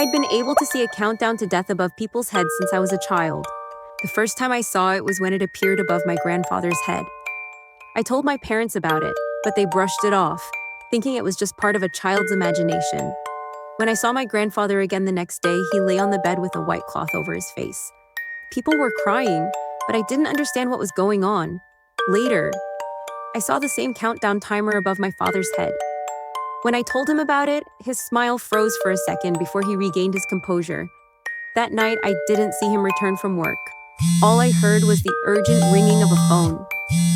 I'd been able to see a countdown to death above people's heads since I was a child. The first time I saw it was when it appeared above my grandfather's head. I told my parents about it, but they brushed it off, thinking it was just part of a child's imagination. When I saw my grandfather again the next day, he lay on the bed with a white cloth over his face. People were crying, but I didn't understand what was going on. Later, I saw the same countdown timer above my father's head. When I told him about it, his smile froze for a second before he regained his composure. That night, I didn't see him return from work. All I heard was the urgent ringing of a phone.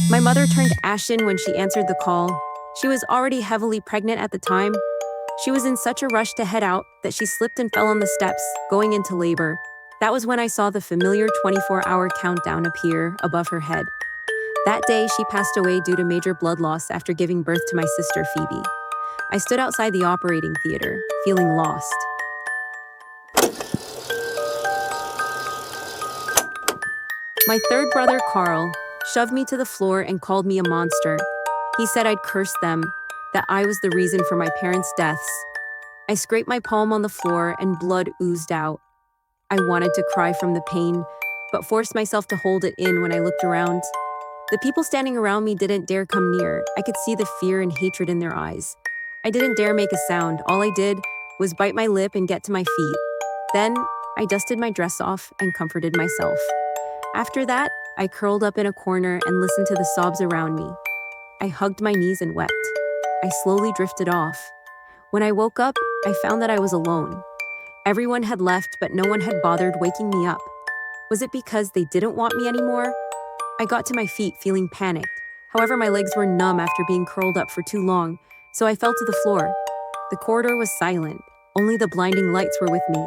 My mother turned ashen when she answered the call. She was already heavily pregnant at the time. She was in such a rush to head out that she slipped and fell on the steps, going into labor. That was when I saw the familiar 24-hour countdown appear above her head. That day, she passed away due to major blood loss after giving birth to my sister, Phoebe. I stood outside the operating theater, feeling lost. My third brother, Carl, shoved me to the floor and called me a monster. He said I'd cursed them, that I was the reason for my parents' deaths. I scraped my palm on the floor and blood oozed out. I wanted to cry from the pain, but forced myself to hold it in when I looked around. The people standing around me didn't dare come near. I could see the fear and hatred in their eyes. I didn't dare make a sound. All I did was bite my lip and get to my feet. Then, I dusted my dress off and comforted myself. After that, I curled up in a corner and listened to the sobs around me. I hugged my knees and wept. I slowly drifted off. When I woke up, I found that I was alone. Everyone had left, but no one had bothered waking me up. Was it because they didn't want me anymore? I got to my feet feeling panicked. However, my legs were numb after being curled up for too long, so I fell to the floor. The corridor was silent. Only the blinding lights were with me.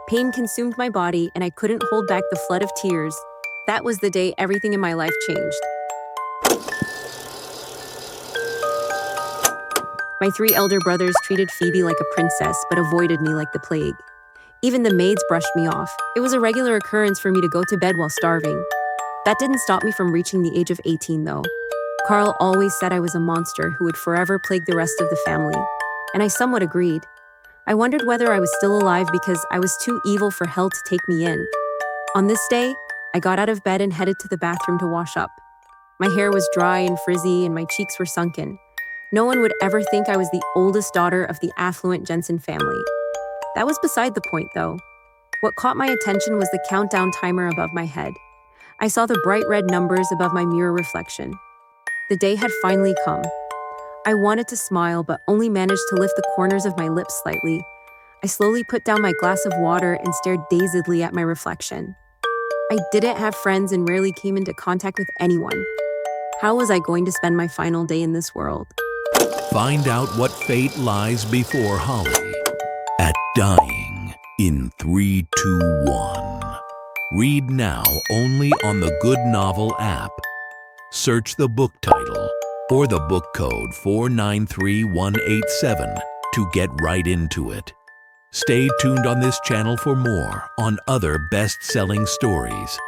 Pain consumed my body, and I couldn't hold back the flood of tears. That was the day everything in my life changed. My 3 elder brothers treated Phoebe like a princess, but avoided me like the plague. Even the maids brushed me off. It was a regular occurrence for me to go to bed while starving. That didn't stop me from reaching the age of 18, though. Carl always said I was a monster who would forever plague the rest of the family, and I somewhat agreed. I wondered whether I was still alive because I was too evil for hell to take me in. On this day, I got out of bed and headed to the bathroom to wash up. My hair was dry and frizzy, and my cheeks were sunken. No one would ever think I was the oldest daughter of the affluent Jensen family. That was beside the point, though. What caught my attention was the countdown timer above my head. I saw the bright red numbers above my mirror reflection. The day had finally come. I wanted to smile, but only managed to lift the corners of my lips slightly. I slowly put down my glass of water and stared dazedly at my reflection. I didn't have friends and rarely came into contact with anyone. How was I going to spend my final day in this world? Find out what fate lies before Holly at Dying in 3, 2, 1. Read now only on the Good Novel app. Search the book title or the book code 493187 to get right into it. Stay tuned on this channel for more on other best-selling stories.